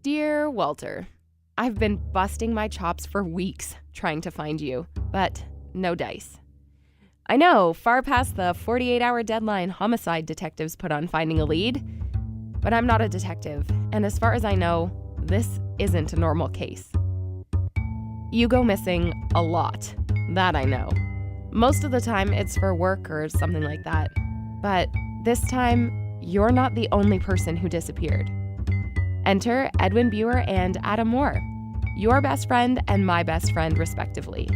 Dear Walter, I've been busting my chops for weeks trying to find you, but no dice. I know, far past the 48-hour deadline homicide detectives put on finding a lead, but I'm not a detective, and as far as I know, this isn't a normal case. You go missing a lot, that I know. Most of the time it's for work or something like that, but this time, you're not the only person who disappeared. Enter Edwin Buer and Ada Moore, your best friend and my best friend, respectively.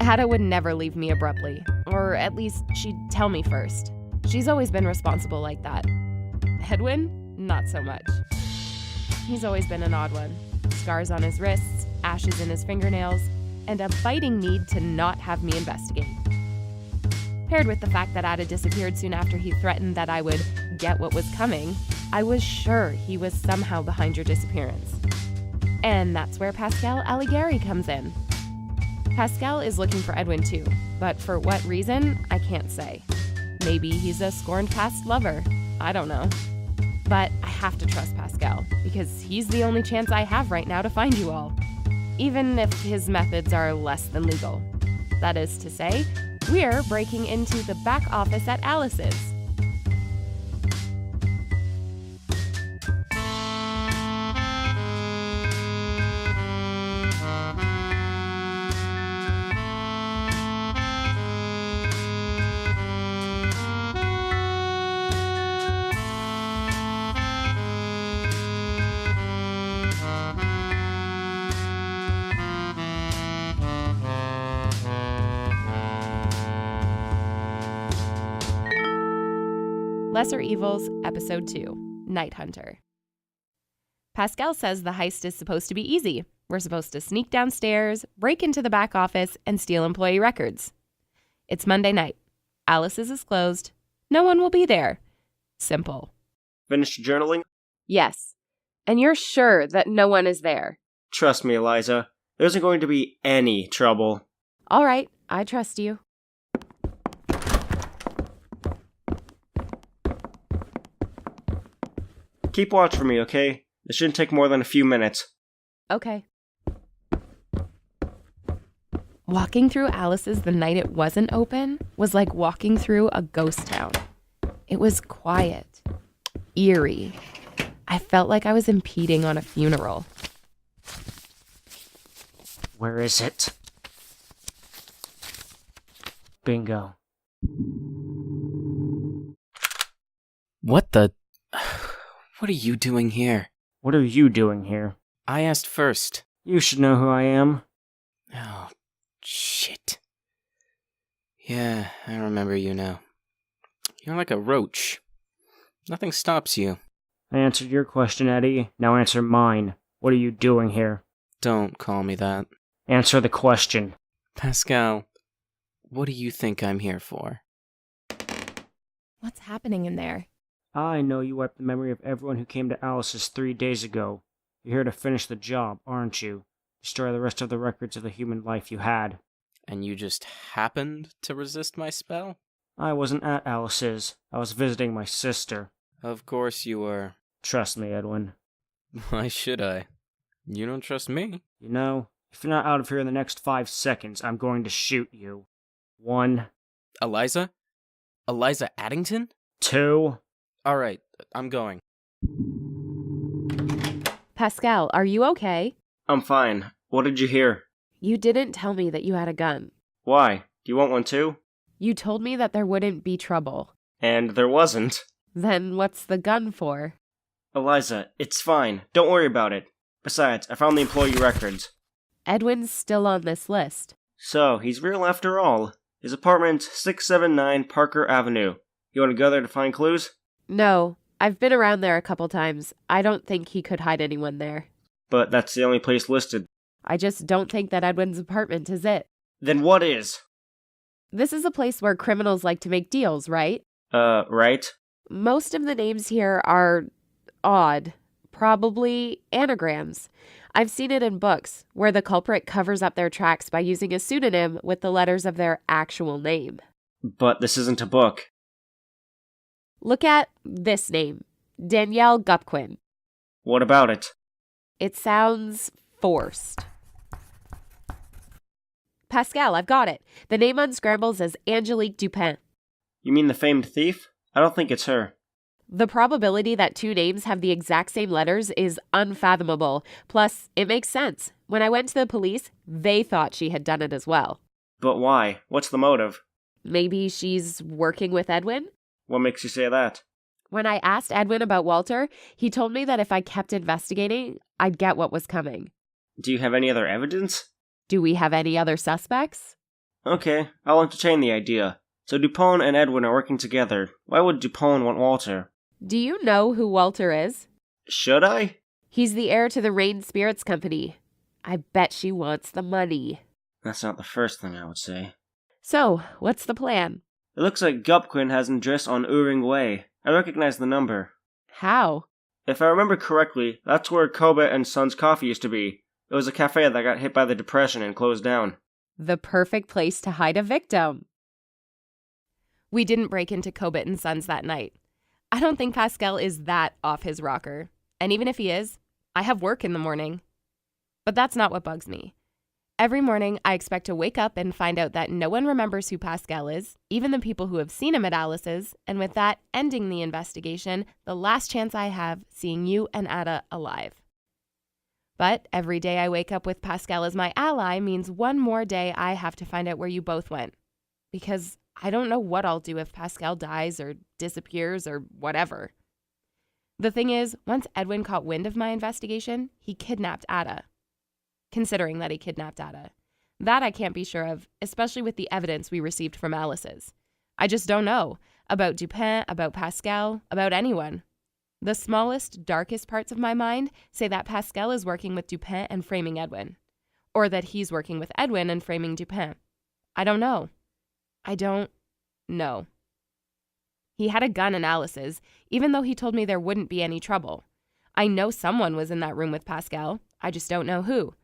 Ada would never leave me abruptly, or at least she'd tell me first. She's always been responsible like that. Edwin, not so much. He's always been an odd one. Scars on his wrists, ashes in his fingernails, and a biting need to not have me investigate. Paired with the fact that Ada disappeared soon after he threatened that I would get what was coming, I was sure he was somehow behind your disappearance. And that's where Pascal Alighieri comes in. Pascal is looking for Edwin too, but for what reason, I can't say. Maybe he's a scorned past lover. I don't know. But I have to trust Pascal, because he's the only chance I have right now to find you all. Even if his methods are less than legal. That is to say, we're breaking into the back office at Alice's. Lesser Evils, Episode 2, Night Hunter. Pascal says the heist is supposed to be easy. We're supposed to sneak downstairs, break into the back office, and steal employee records. It's Monday night. Alice's is closed. No one will be there. Simple. Finished journaling? Yes. And you're sure that no one is there? Trust me, Eliza. There isn't going to be any trouble. All right, I trust you. Keep watch for me, okay? This shouldn't take more than a few minutes. Okay. Walking through Alice's the night it wasn't open was like walking through a ghost town. It was quiet, eerie. I felt like I was impeding on a funeral. Where is it? Bingo. What the... What are you doing here? What are you doing here? I asked first. You should know who I am. Oh, shit. Yeah, I remember you now. You're like a roach. Nothing stops you. I answered your question, Eddie. Now answer mine. What are you doing here? Don't call me that. Answer the question. Pascal, what do you think I'm here for? What's happening in there? I know you wiped the memory of everyone who came to Alice's 3 days ago. You're here to finish the job, aren't you? Destroy the rest of the records of the human life you had. And you just happened to resist my spell? I wasn't at Alice's. I was visiting my sister. Of course you were. Trust me, Edwin. Why should I? You don't trust me. You know, if you're not out of here in the next 5 seconds, I'm going to shoot you. 1. Eliza? Eliza Addington? 2. All right, I'm going. Pascal, are you okay? I'm fine. What did you hear? You didn't tell me that you had a gun. Why? Do you want one too? You told me that there wouldn't be trouble. And there wasn't. Then what's the gun for? Eliza, it's fine. Don't worry about it. Besides, I found the employee records. Edwin's still on this list. So, he's real after all. His apartment's 679 Parker Avenue. You want to go there to find clues? No, I've been around there a couple times. I don't think he could hide anyone there. But that's the only place listed. I just don't think that Edwin's apartment is it. Then what is? This is a place where criminals like to make deals, right? Right? Most of the names here are odd. Probably anagrams. I've seen it in books, where the culprit covers up their tracks by using a pseudonym with the letters of their actual name. But this isn't a book. Look at this name, Danielle Gupquin. What about it? It sounds forced. Pascal, I've got it. The name unscrambles as Angelique Dupin. You mean the famed thief? I don't think it's her. The probability that two names have the exact same letters is unfathomable. Plus, it makes sense. When I went to the police, they thought she had done it as well. But why? What's the motive? Maybe she's working with Edwin? What makes you say that? When I asked Edwin about Walter, he told me that if I kept investigating, I'd get what was coming. Do you have any other evidence? Do we have any other suspects? Okay, I'll entertain the idea. So Dupin and Edwin are working together. Why would Dupin want Walter? Do you know who Walter is? Should I? He's the heir to the Reine Spirits Company. I bet she wants the money. That's not the first thing I would say. So, what's the plan? It looks like Gupquin has an address on Uring Way. I recognize the number. How? If I remember correctly, that's where Cobbett and Sons Coffee used to be. It was a cafe that got hit by the Depression and closed down. The perfect place to hide a victim. We didn't break into Cobbett and Sons that night. I don't think Pascal is that off his rocker. And even if he is, I have work in the morning. But that's not what bugs me. Every morning, I expect to wake up and find out that no one remembers who Pascal is, even the people who have seen him at Alice's, and with that ending the investigation, the last chance I have seeing you and Ada alive. But every day I wake up with Pascal as my ally means one more day I have to find out where you both went. Because I don't know what I'll do if Pascal dies or disappears or whatever. The thing is, once Edwin caught wind of my investigation, he kidnapped Ada. Considering that he kidnapped Ada. That I can't be sure of, especially with the evidence we received from Alice's. I just don't know. About Dupin, about Pascal, about anyone. The smallest, darkest parts of my mind say that Pascal is working with Dupin and framing Edwin. Or that he's working with Edwin and framing Dupin. I don't know. I don't know. He had a gun in Alice's, even though he told me there wouldn't be any trouble. I know someone was in that room with Pascal. I just don't know who.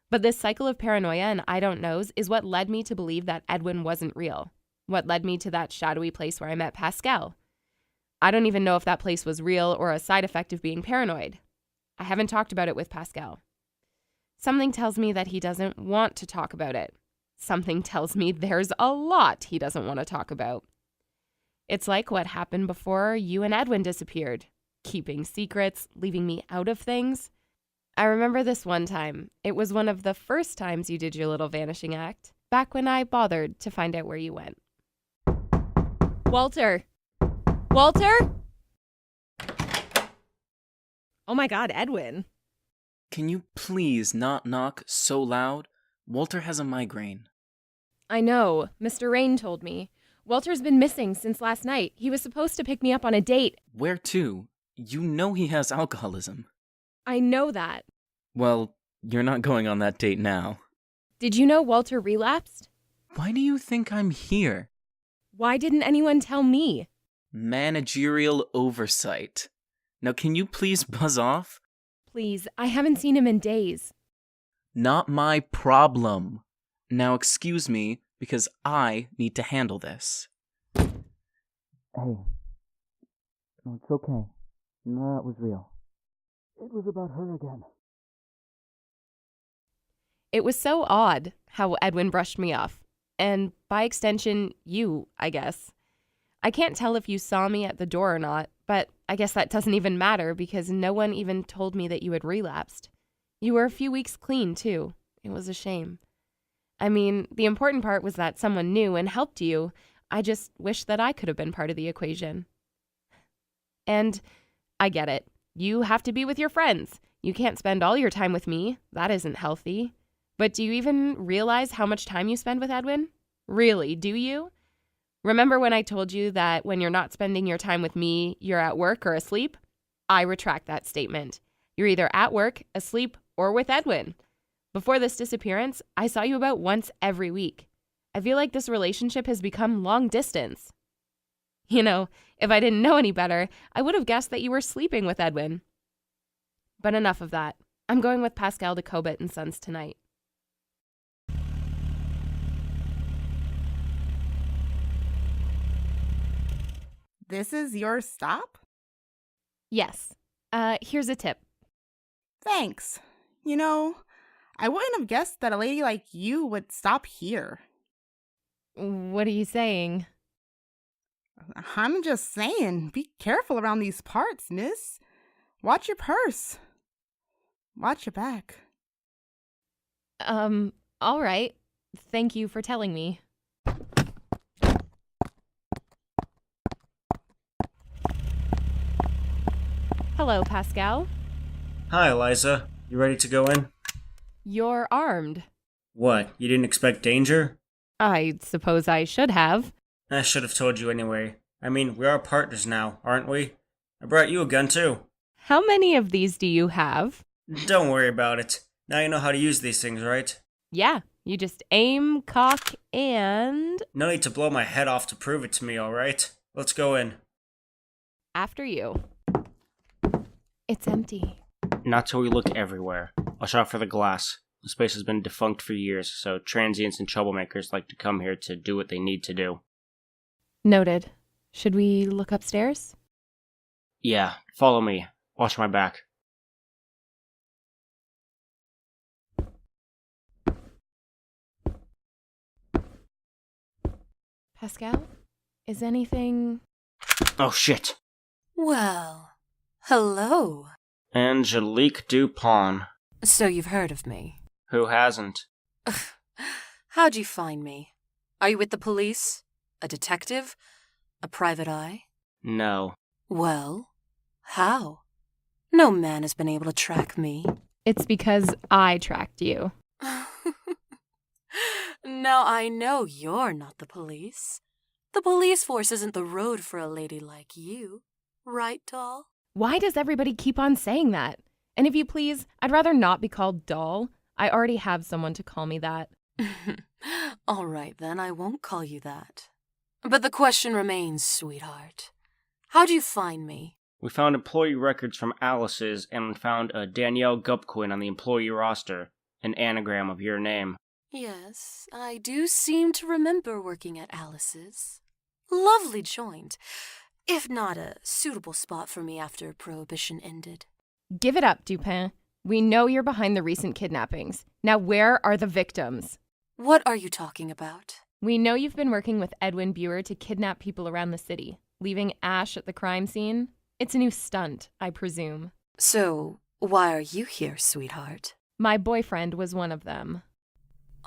But this cycle of paranoia and I don't knows is what led me to believe that Edwin wasn't real. What led me to that shadowy place where I met Pascal. I don't even know if that place was real or a side effect of being paranoid. I haven't talked about it with Pascal. Something tells me that he doesn't want to talk about it. Something tells me there's a lot he doesn't want to talk about. It's like what happened before you and Edwin disappeared. Keeping secrets, leaving me out of things. I remember this one time. It was one of the first times you did your little vanishing act, back when I bothered to find out where you went. Walter! Walter? Oh my god, Edwin. Can you please not knock so loud? Walter has a migraine. I know. Mr. Reine told me. Walter's been missing since last night. He was supposed to pick me up on a date. Where to? You know he has alcoholism. I know that. Well, you're not going on that date now. Did you know Walter relapsed? Why do you think I'm here? Why didn't anyone tell me? Managerial oversight. Now can you please buzz off? Please, I haven't seen him in days. Not my problem. Now excuse me, because I need to handle this. Hey. No, it's okay. No, it was real. It was about her again. It was so odd how Edwin brushed me off. And by extension, you, I guess. I can't tell if you saw me at the door or not, but I guess that doesn't even matter because no one even told me that you had relapsed. You were a few weeks clean, too. It was a shame. I mean, the important part was that someone knew and helped you. I just wish that I could have been part of the equation. And I get it. You have to be with your friends. You can't spend all your time with me. That isn't healthy. But do you even realize how much time you spend with Edwin? Really, do you? Remember when I told you that when you're not spending your time with me, you're at work or asleep? I retract that statement. You're either at work, asleep, or with Edwin. Before this disappearance, I saw you about once every week. I feel like this relationship has become long distance. You know, if I didn't know any better, I would have guessed that you were sleeping with Edwin. But enough of that. I'm going with Pascal to Cobbett and Sons tonight. This is your stop? Yes. Here's a tip. Thanks. You know, I wouldn't have guessed that a lady like you would stop here. What are you saying? I'm just saying, be careful around these parts, miss. Watch your purse. Watch your back. All right. Thank you for telling me. Hello, Pascal. Hi, Eliza. You ready to go in? You're armed. What, you didn't expect danger? I suppose I should have. I should have told you anyway. I mean, we are partners now, aren't we? I brought you a gun too. How many of these do you have? Don't worry about it. Now you know how to use these things, right? Yeah, you just aim, cock, and... No need to blow my head off to prove it to me, alright? Let's go in. After you. It's empty. Not till we look everywhere. Watch out for the glass. The space has been defunct for years, so transients and troublemakers like to come here to do what they need to do. Noted. Should we look upstairs? Yeah, follow me. Watch my back. Pascal? Is anything... Oh shit. Well, hello. Angelique Dupin. So you've heard of me. Who hasn't? How'd you find me? Are you with the police? A detective? A private eye? No. Well, how? No man has been able to track me. It's because I tracked you. Now I know you're not the police. The police force isn't the road for a lady like you. Right, doll? Why does everybody keep on saying that? And if you please, I'd rather not be called doll. I already have someone to call me that. All right, then, I won't call you that. But the question remains, sweetheart. How'd you find me? We found employee records from Alice's and found a Danielle Gupquin on the employee roster, an anagram of your name. Yes, I do seem to remember working at Alice's. Lovely joint, if not a suitable spot for me after Prohibition ended. Give it up, Dupin. We know you're behind the recent kidnappings. Now where are the victims? What are you talking about? We know you've been working with Edwin Buer to kidnap people around the city, leaving Ash at the crime scene. It's a new stunt, I presume. So, why are you here, sweetheart? My boyfriend was one of them.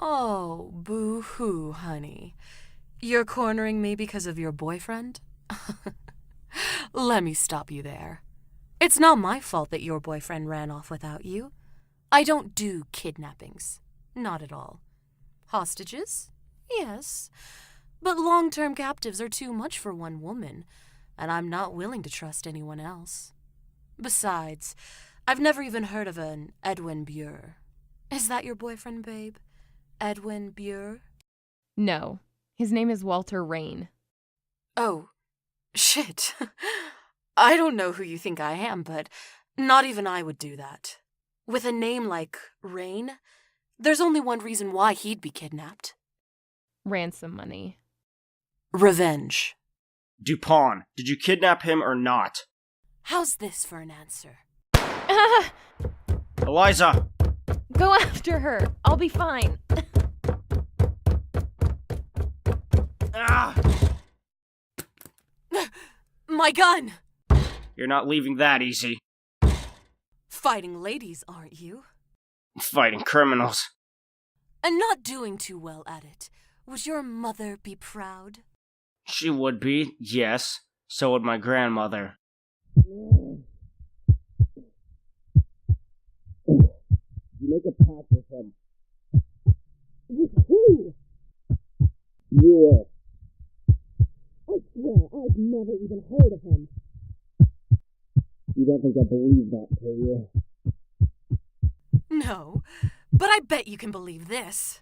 Oh, boo-hoo, honey. You're cornering me because of your boyfriend? Let me stop you there. It's not my fault that your boyfriend ran off without you. I don't do kidnappings. Not at all. Hostages? Yes. But long-term captives are too much for one woman, and I'm not willing to trust anyone else. Besides, I've never even heard of an Edwin Buer. Is that your boyfriend, babe? Edwin Buer? No, his name is Walter Reine. Oh, shit. I don't know who you think I am, but not even I would do that. With a name like Reine, there's only one reason why he'd be kidnapped. Ransom money. Revenge. Dupin, did you kidnap him or not? How's this for an answer? Ah! Eliza! Go after her. I'll be fine. Ah! My gun! You're not leaving that easy. Fighting ladies, aren't you? Fighting criminals. And not doing too well at it. Would your mother be proud? She would be, yes. So would my grandmother. You make a pact with him. With who? You were. I swear, I've never even heard of him. You don't think I believe that, do you? No, but I bet you can believe this.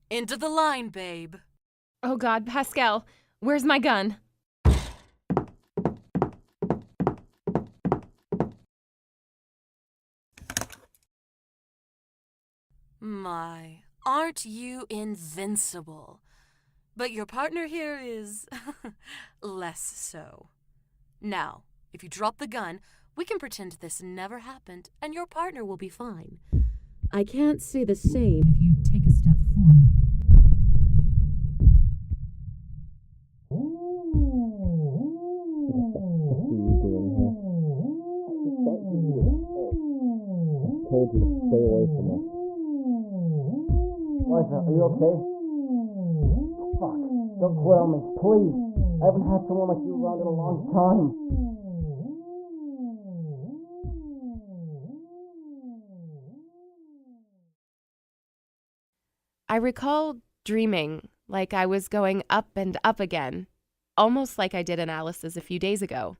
Into the line, babe. Oh God, Pascal, where's my gun? My, aren't you invincible? But your partner here is less so. Now, if you drop the gun, We can pretend this never happened, and your partner will be fine. I can't say the same if you take a step forward. Told you to stay away from us. Eliza, are you okay? Fuck, don't quit on me, please. I haven't had someone like you around in a long time. I recall dreaming like I was going up and up again, almost like I did in Alice's a few days ago.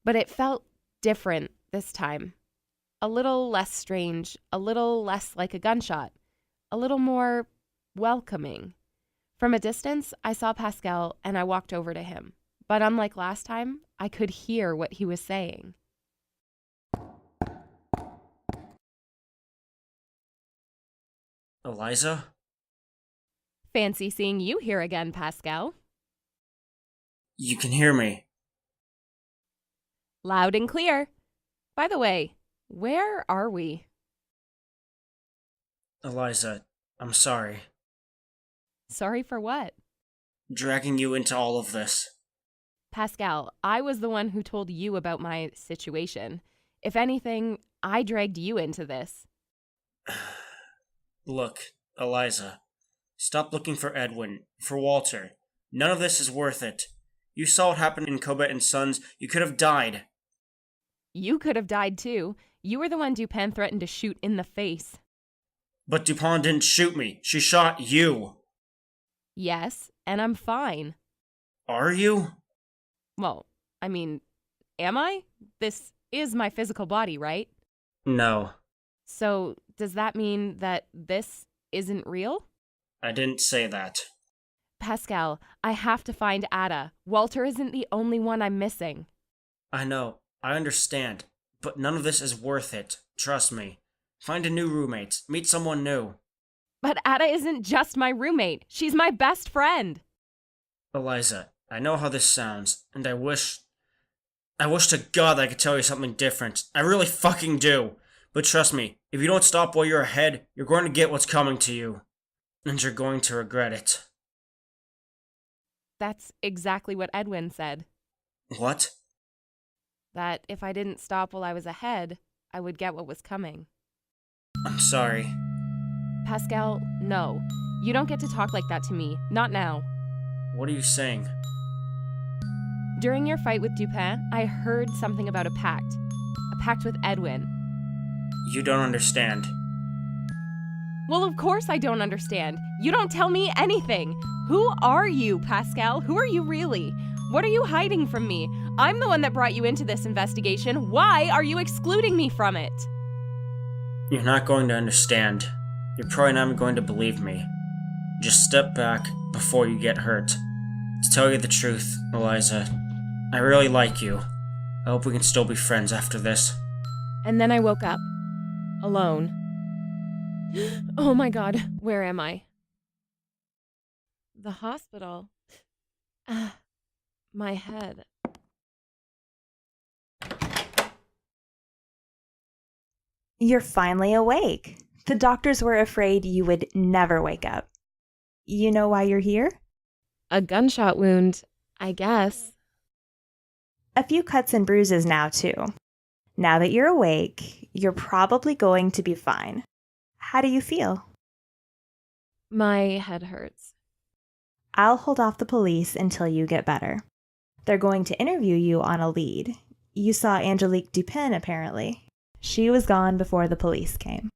But it felt different this time. A little less strange, a little less like a gunshot, a little more welcoming. From a distance, I saw Pascal and I walked over to him. But unlike last time, I could hear what he was saying. Eliza? Fancy seeing you here again, Pascal. You can hear me. Loud and clear. By the way, where are we? Eliza, I'm sorry. Sorry for what? Dragging you into all of this. Pascal, I was the one who told you about my situation. If anything, I dragged you into this. Look, Eliza, stop looking for Edwin, for Walter. None of this is worth it. You saw what happened in Cobbett and Sons. You could have died. You could have died too. You were the one Dupin threatened to shoot in the face. But Dupin didn't shoot me. She shot you. Yes, and I'm fine. Are you? Well, I mean, am I? This is my physical body, right? No, So, does that mean that this isn't real? I didn't say that. Pascal, I have to find Ada. Walter isn't the only one I'm missing. I know, I understand, but none of this is worth it. Trust me. Find a new roommate. Meet someone new. But Ada isn't just my roommate. She's my best friend. Eliza, I know how this sounds, and I wish to God I could tell you something different. I really fucking do. But trust me, if you don't stop while you're ahead, you're going to get what's coming to you. And you're going to regret it. That's exactly what Edwin said. What? That if I didn't stop while I was ahead, I would get what was coming. I'm sorry. Pascal, no. You don't get to talk like that to me. Not now. What are you saying? During your fight with Dupin, I heard something about a pact. A pact with Edwin. You don't understand. Well, of course I don't understand. You don't tell me anything. Who are you, Pascal? Who are you really? What are you hiding from me? I'm the one that brought you into this investigation. Why are you excluding me from it? You're not going to understand. You're probably not going to believe me. Just step back before you get hurt. To tell you the truth, Eliza, I really like you. I hope we can still be friends after this. And then I woke up. Alone. Oh my God, where am I? The hospital. My head. You're finally awake. The doctors were afraid you would never wake up. You know why you're here? A gunshot wound, I guess. A few cuts and bruises now, too. Now that you're awake, you're probably going to be fine. How do you feel? My head hurts. I'll hold off the police until you get better. They're going to interview you on a lead. You saw Angelique Dupin, apparently. She was gone before the police came.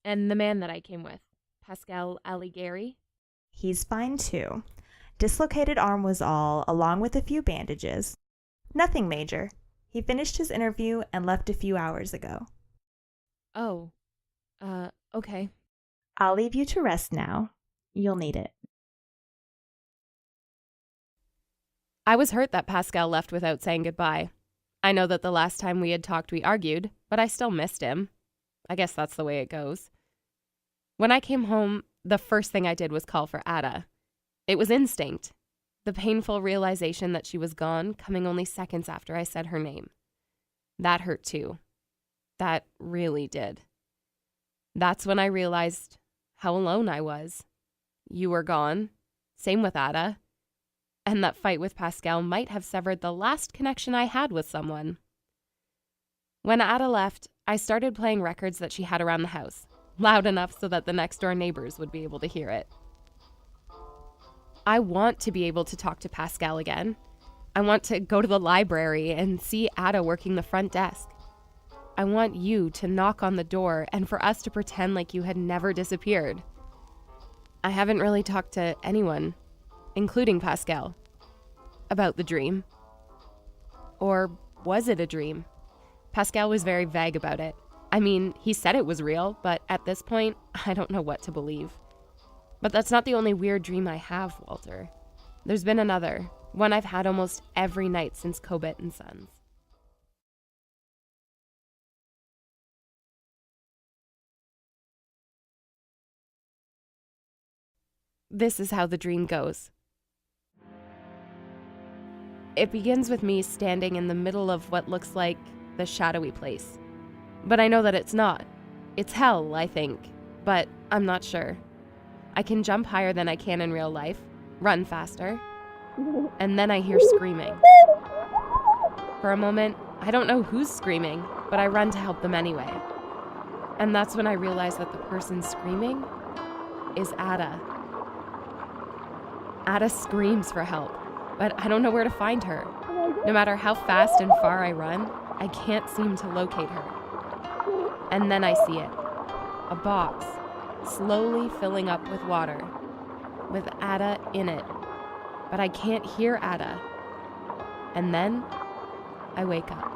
And the man that I came with, Pascal Alighieri? He's fine, too. Dislocated arm was all, along with a few bandages. Nothing major. He finished his interview and left a few hours ago. Oh, okay. I'll leave you to rest now. You'll need it. I was hurt that Pascal left without saying goodbye. I know that the last time we had talked we argued, but I still missed him. I guess that's the way it goes. When I came home, the first thing I did was call for Ada. It was instinct. The painful realization that she was gone coming only seconds after I said her name. That hurt too. That really did. That's when I realized how alone I was. You were gone. Same with Ada. And that fight with Pascal might have severed the last connection I had with someone. When Ada left, I started playing records that she had around the house, loud enough so that the next door neighbors would be able to hear it. I want to be able to talk to Pascal again. I want to go to the library and see Ada working the front desk. I want you to knock on the door and for us to pretend like you had never disappeared. I haven't really talked to anyone, including Pascal, about the dream. Or was it a dream? Pascal was very vague about it. I mean, he said it was real, but at this point, I don't know what to believe. But that's not the only weird dream I have, Walter. There's been another, one I've had almost every night since Cobit and Sons. This is how the dream goes. It begins with me standing in the middle of what looks like the shadowy place. But I know that it's not. It's hell, I think, but I'm not sure. I can jump higher than I can in real life, run faster, and then I hear screaming. For a moment, I don't know who's screaming, but I run to help them anyway. And that's when I realize that the person screaming is Ada. Ada screams for help, but I don't know where to find her. No matter how fast and far I run, I can't seem to locate her. And then I see it. A box, slowly filling up with water, with Ada in it. But I can't hear Ada. And then I wake up.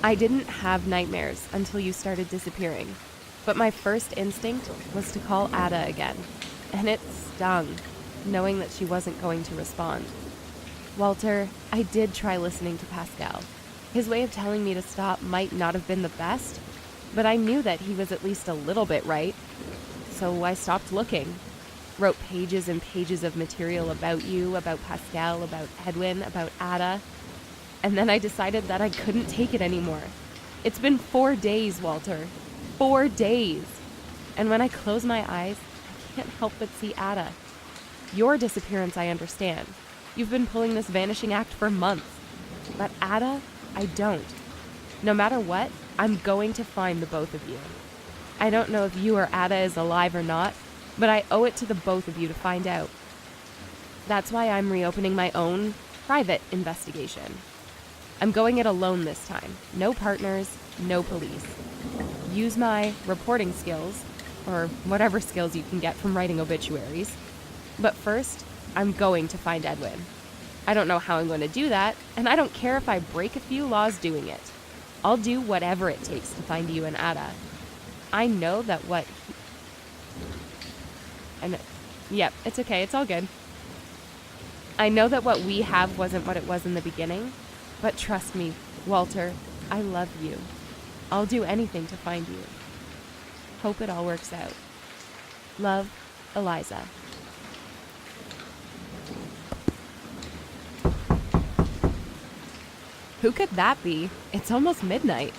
I didn't have nightmares until you started disappearing, but my first instinct was to call Ada again, and it stung, knowing that she wasn't going to respond. Walter, I did try listening to Pascal. His way of telling me to stop might not have been the best, but I knew that he was at least a little bit right, so I stopped looking. Wrote pages and pages of material about you, about Pascal, about Edwin, about Ada. And then I decided that I couldn't take it anymore. It's been 4 days, Walter. 4 days. And when I close my eyes, I can't help but see Ada. Your disappearance, I understand. You've been pulling this vanishing act for months. But Ada, I don't. No matter what, I'm going to find the both of you. I don't know if you or Ada is alive or not, but I owe it to the both of you to find out. That's why I'm reopening my own private investigation. I'm going it alone this time. No partners, no police. Use my reporting skills, or whatever skills you can get from writing obituaries. But first, I'm going to find Edwin. I don't know how I'm going to do that, and I don't care if I break a few laws doing it. I'll do whatever it takes to find you and Ada. I know that what... Yep, it's okay, it's all good. I know that what we have wasn't what it was in the beginning, but trust me, Walter, I love you. I'll do anything to find you. Hope it all works out. Love, Eliza. Who could that be? It's almost midnight.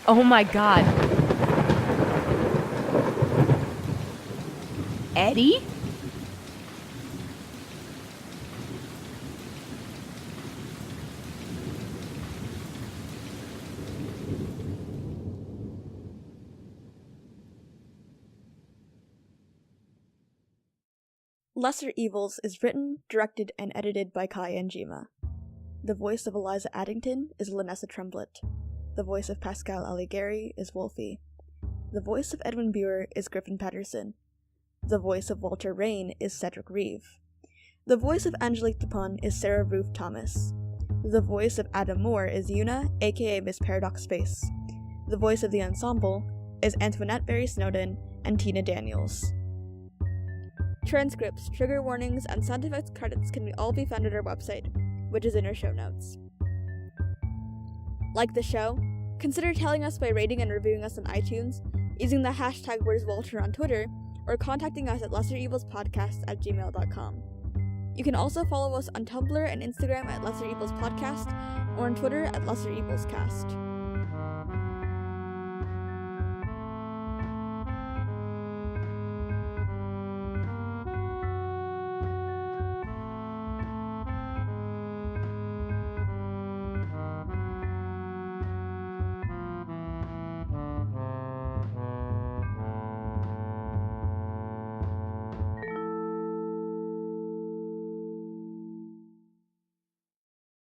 Oh my God. Eddie? Lesser Evils is written, directed, and edited by Kai Anjima. The voice of Eliza Addington is Lanessa Tremblett. The voice of Pascal Alighieri is Wolfie. The voice of Edwin Buer is Gryffin Pedersen. The voice of Walter Reine is Cedric Reeve. The voice of Angelique Dupin is Sarah Ruth Thomas. The voice of Adam Moore is Euna, aka missparadoxspace. The voice of the ensemble is Antoinette Berry-Snowden and Tina Daniels. Transcripts, trigger warnings, and sound effects credits can all be found at our website, which is in our show notes. Like the show? Consider telling us by rating and reviewing us on iTunes, using the hashtag Where'sWalter on Twitter, or contacting us at lesserevilspodcast@gmail.com. You can also follow us on Tumblr and Instagram at Lesser Evils Podcast, or on Twitter at Lesser Evils Cast.